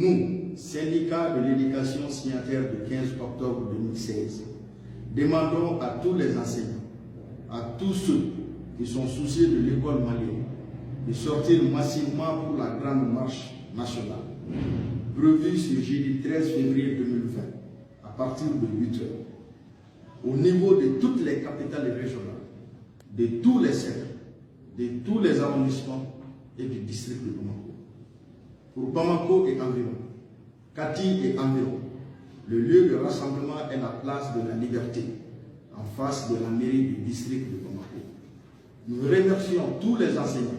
Nous, syndicat de l'éducation signataire du 15 octobre 2016, demandons à tous les enseignants, à tous ceux qui sont soucieux de l'école malienne, de sortir massivement pour la grande marche nationale, prévue ce jeudi 13 février 2020, à partir de 8 h, au niveau de toutes les capitales régionales, de tous les secteurs, de tous les arrondissements et du district de Bamako. Pour Bamako et environ, Kati et environ, le lieu de rassemblement est la place de la Liberté, en face de la mairie du district de Bamako. Nous remercions tous les enseignants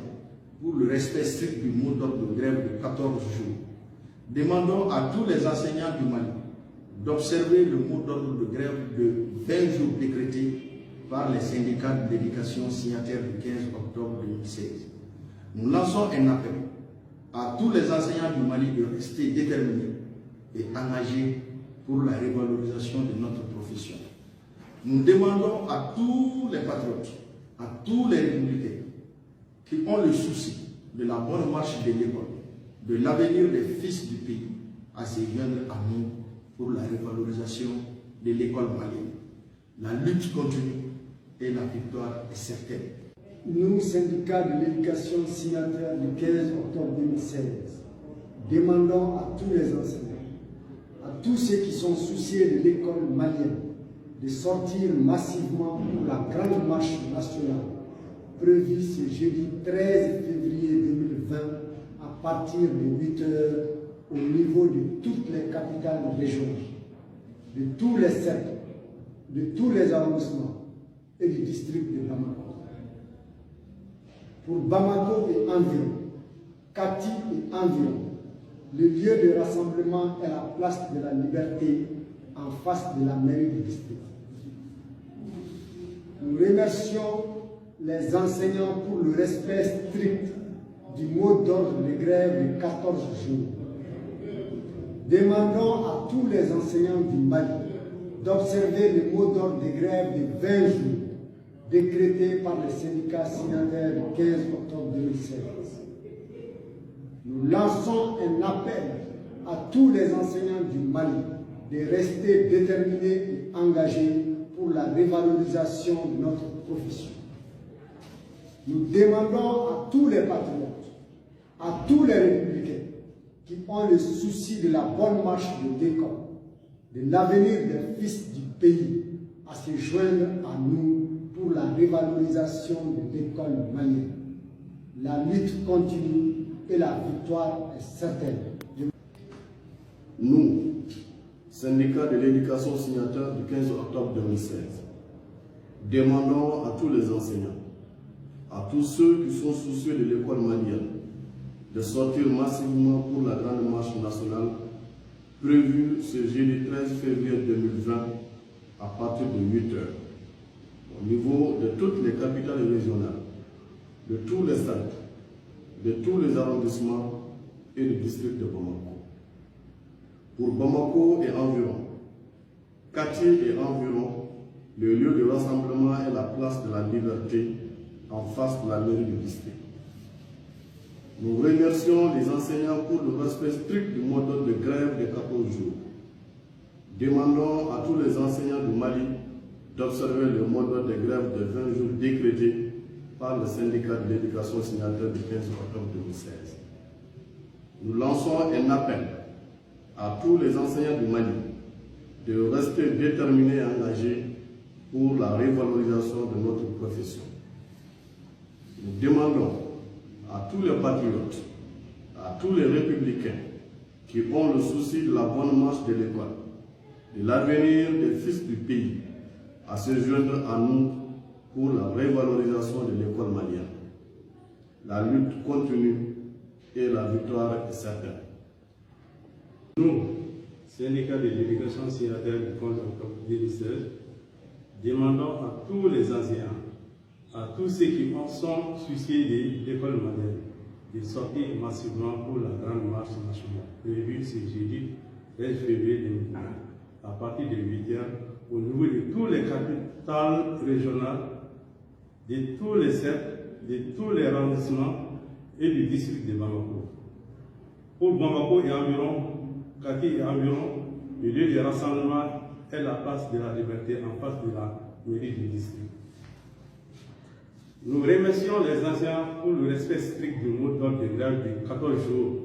pour le respect strict du mot d'ordre de grève de 14 jours. Demandons à tous les enseignants du Mali d'observer le mot d'ordre de grève de 20 jours décrété par les syndicats de l'éducation signataires du 15 octobre 2016. Nous lançons un appel à tous les enseignants du Mali de rester déterminés et engagés pour la revalorisation de notre profession. Nous demandons à tous les patriotes, à tous les républicains qui ont le souci de la bonne marche de l'école, de l'avenir des fils du pays, à se joindre à nous pour la revalorisation de l'école malienne. La lutte continue et la victoire est certaine. Nous, syndicats de l'éducation signataires du 15 octobre 2016, demandons à tous les enseignants, à tous ceux qui sont soucieux de l'école malienne, de sortir massivement pour la grande marche nationale prévue ce jeudi 13 février 2020 à partir de 8 h au niveau de toutes les capitales régionales, de tous les secteurs, de tous les arrondissements et du district de Bamako. Pour Bamako et environ, Kati et environ, le lieu de rassemblement est la place de la Liberté en face de la mairie du district. Nous remercions les enseignants pour le respect strict du mot d'ordre de grève de 14 jours. Demandons à tous les enseignants du Mali d'observer le mot d'ordre de grève de 20 jours décrété par les syndicats signataires du 15 octobre 2016. Nous lançons un appel à tous les enseignants du Mali de rester déterminés et engagés pour la revalorisation de notre profession. Nous demandons à tous les patriotes, à tous les républicains qui ont le souci de la bonne marche de l'école, de l'avenir des fils du pays, à se joindre à nous pour la revalorisation de l'école malienne. La lutte continue et la victoire est certaine. Nous, syndicat de l'éducation signataire du 15 octobre 2016, demandons à tous les enseignants, à tous ceux qui sont soucieux de l'école malienne, de sortir massivement pour la grande marche nationale prévue ce jeudi 13 février 2020 à partir de 8 h au niveau de toutes les capitales régionales, de tous les stades, de tous les arrondissements et du district de Bamako. Pour Bamako et environ, Kati et environ, le lieu de rassemblement est la place de la Liberté en face de la mairie du district. Nous remercions les enseignants pour le respect strict du mot d'ordre de grève de 14 jours. Demandons à tous les enseignants du Mali d'observer le mot d'ordre de grève de 20 jours décrété par le syndicat de l'éducation signataire du 15 octobre 2016. Nous lançons un appel à tous les enseignants du Mali de rester déterminés et engagés pour la revalorisation de notre profession. Nous demandons à tous les patriotes, à tous les républicains qui ont le souci de la bonne marche de l'école, de l'avenir des fils du pays, à se joindre à nous pour la revalorisation de l'école malienne. La lutte continue et la victoire est certaine. Nous, syndicat de l'éducation signataire du 15 octobre 2016, demandons à tous les enseignants, à tous ceux qui sont souciés de l'école malienne, de sortir massivement pour la grande marche nationale prévue ce jeudi 13 février 2020 à partir de 8 h au niveau de toutes les capitales régionales, de tous les cercles, de tous les arrondissements et du district de Bamako. Pour Bamako et environ, Kati et environ, le lieu de rassemblement est la place de la liberté en face de la mairie du district. Nous remercions les anciens pour le respect strict du mot d'ordre de grève de 14 jours.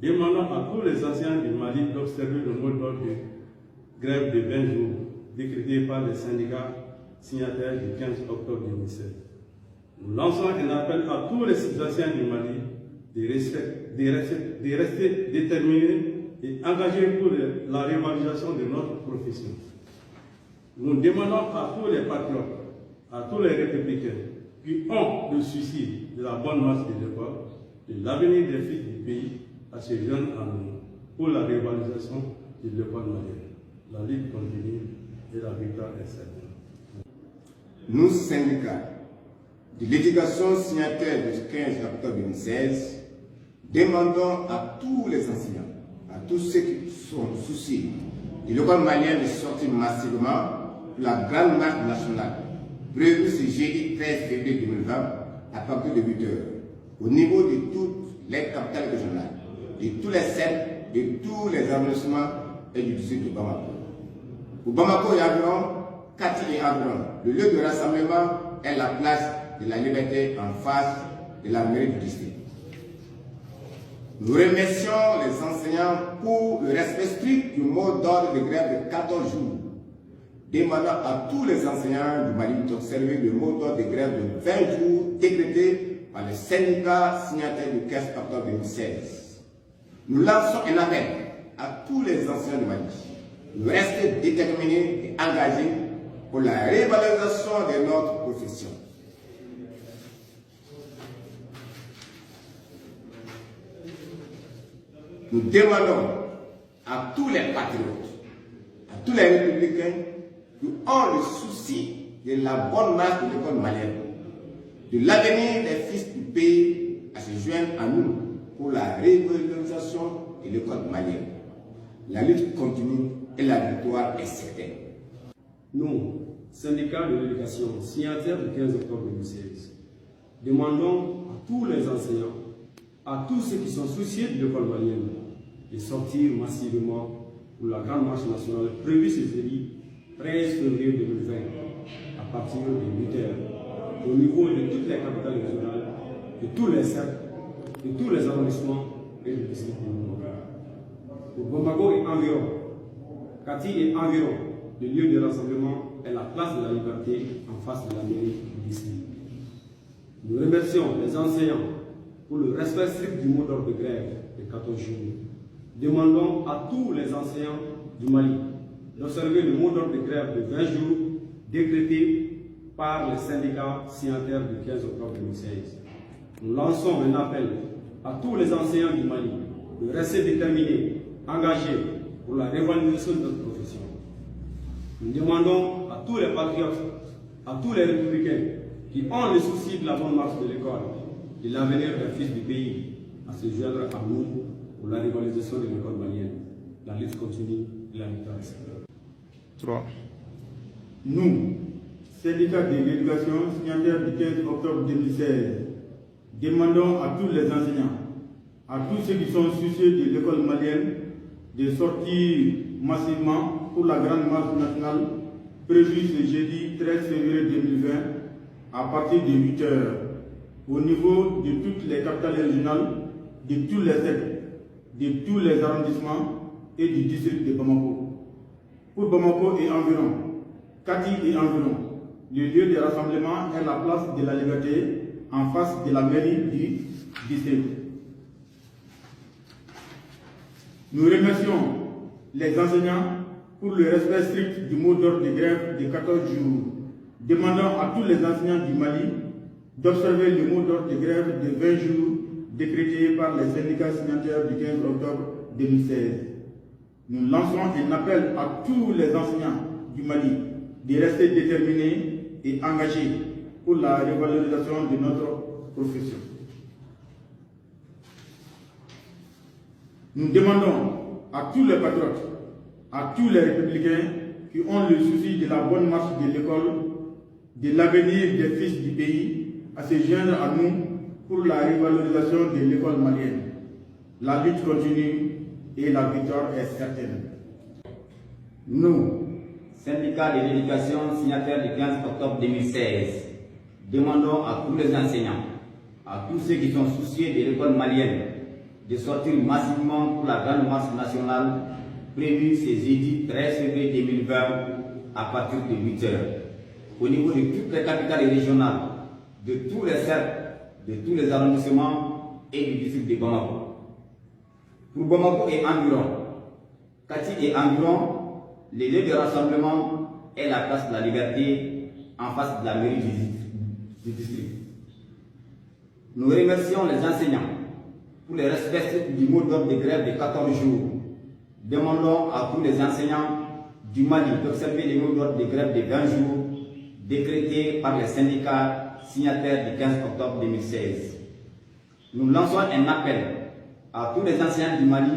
Demandons à tous les anciens du Mali d'observer le mot d'ordre de grève de 20 jours, décrété par les syndicats signataires du 15 octobre 2016. Nous lançons un appel à tous les anciens du Mali de rester déterminés et engagés pour la revalorisation de notre profession. Nous demandons à tous les patriotes, à tous les républicains qui ont le souci de la bonne marche de l'école, de l'avenir des fils du pays, à se joindre à nous pour la revalorisation de l'école malienne. La lutte continue et la victoire est certaine. Nous, syndicats de l'éducation signataires du 15 octobre 2016, demandons à tous les enseignants, à tous ceux qui sont souciés de l'école malienne de sortir massivement pour la grande marche nationale prévue ce jeudi 13 février 2020 à partir de 8 h au niveau de toutes les capitales régionales, de tous les cercles, de tous les arrondissements et du district de Bamako. Pour Bamako et environ, Kati et environ, le lieu de rassemblement est la place de la liberté en face de la mairie du district. Nous remercions les enseignants pour le respect strict du mot d'ordre de grève de 14 jours, demandant à tous les enseignants du Mali d'observer le mot d'ordre de grève de 20 jours décrété par le syndicat signataire du 15 octobre 2016. Nous lançons un appel à tous les enseignants du Mali de rester déterminés et engagés pour la revalorisation de notre profession. Nous demandons à tous les patriotes, à tous les républicains qui ont le souci de la bonne marche de l'école malienne, de l'avenir des fils du pays, à se joindre à nous pour la revalorisation de l'école malienne. La lutte continue et la victoire est certaine. Nous, syndicats de l'éducation signataires du 15 octobre 2016, demandons à tous les enseignants, à tous ceux qui sont souciés de l'école malienne, de sortir massivement pour la grande marche nationale prévue ce jeudi 13 février 2020 à partir de 8 h au niveau de toutes les capitales régionales, de tous les cercles, de tous les arrondissements et du district de Bamako. Pour Bamako et environ, Kati et environ, le lieu de rassemblement est la place de la liberté en face de la mairie du district. Nous remercions les enseignants pour le respect strict du mot d'ordre de grève de 14 jours. Demandons à tous les enseignants du Mali d'observer le mot d'ordre de grève de 20 jours décrété par les syndicats signataires du 15 octobre 2016. Nous lançons un appel à tous les enseignants du Mali de rester déterminés, engagés pour la revalorisation de notre profession. Nous demandons à tous les patriotes, à tous les républicains qui ont le souci de la bonne marche de l'école, de l'avenir des fils du pays, à se joindre à nous pour la revalorisation de l'école malienne. La lutte continue et la victoire est certaine. 3. Nous, syndicats de l'éducation signataires du 15 octobre 2016, demandons à tous les enseignants, à tous ceux qui sont soucieux de l'école malienne, de sortir massivement pour la grande marche nationale prévue ce jeudi 13 février 2020 à partir de 8 h au niveau de toutes les capitales régionales, de tous les secteurs, de tous les arrondissements et du district de Bamako. Pour Bamako et environ, Kati et environ, le lieu de rassemblement est la place de la liberté en face de la mairie du district. Nous remercions les enseignants pour le respect strict du mot d'ordre de grève de 14 jours, demandant à tous les enseignants du Mali d'observer le mot d'ordre de grève de 20 jours décrété par les syndicats signataires du 15 octobre 2016. Nous lançons un appel à tous les enseignants du Mali de rester déterminés et engagés pour la revalorisation de notre profession. Nous demandons à tous les patriotes, à tous les républicains qui ont le souci de la bonne marche de l'école, de l'avenir des fils du pays, à se joindre à nous pour la revalorisation de l'école malienne. La lutte continue et la victoire est certaine. Nous, syndicat de l'éducation signataire du 15 octobre 2016, demandons à tous les enseignants, à tous ceux qui sont soucieux de l'école malienne, de sortir massivement pour la grande marche nationale prévue ce jeudi 13 février 2020 à partir de 8 h au niveau de toutes les capitales régionales, de tous les cercles, de tous les arrondissements et du district de Bamako. Pour Bamako et environ, Kati et environ, le lieu de rassemblement est la place de la Liberté en face de la mairie du district. Nous remercions les enseignants pour le respect du mot d'ordre de grève de 14 jours. Demandons à tous les enseignants du Mali d'observer les mots d'ordre de grève de 20 jours décrétés par les syndicats signataires du 15 octobre 2016. Nous lançons un appel à tous les enseignants du Mali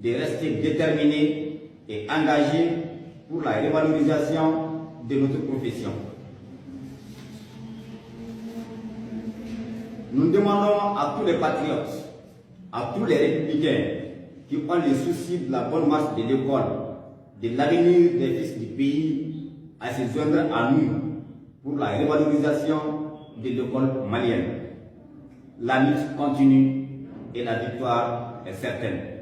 de rester déterminés et engagés pour la revalorisation de notre profession. Nous demandons à tous les patriotes, à tous les républicains qui ont le souci de la bonne marche de l'école, de l'avenir des fils du pays, à se joindre à nous pour la revalorisation de l'école malienne. La lutte continue et la victoire est certaine.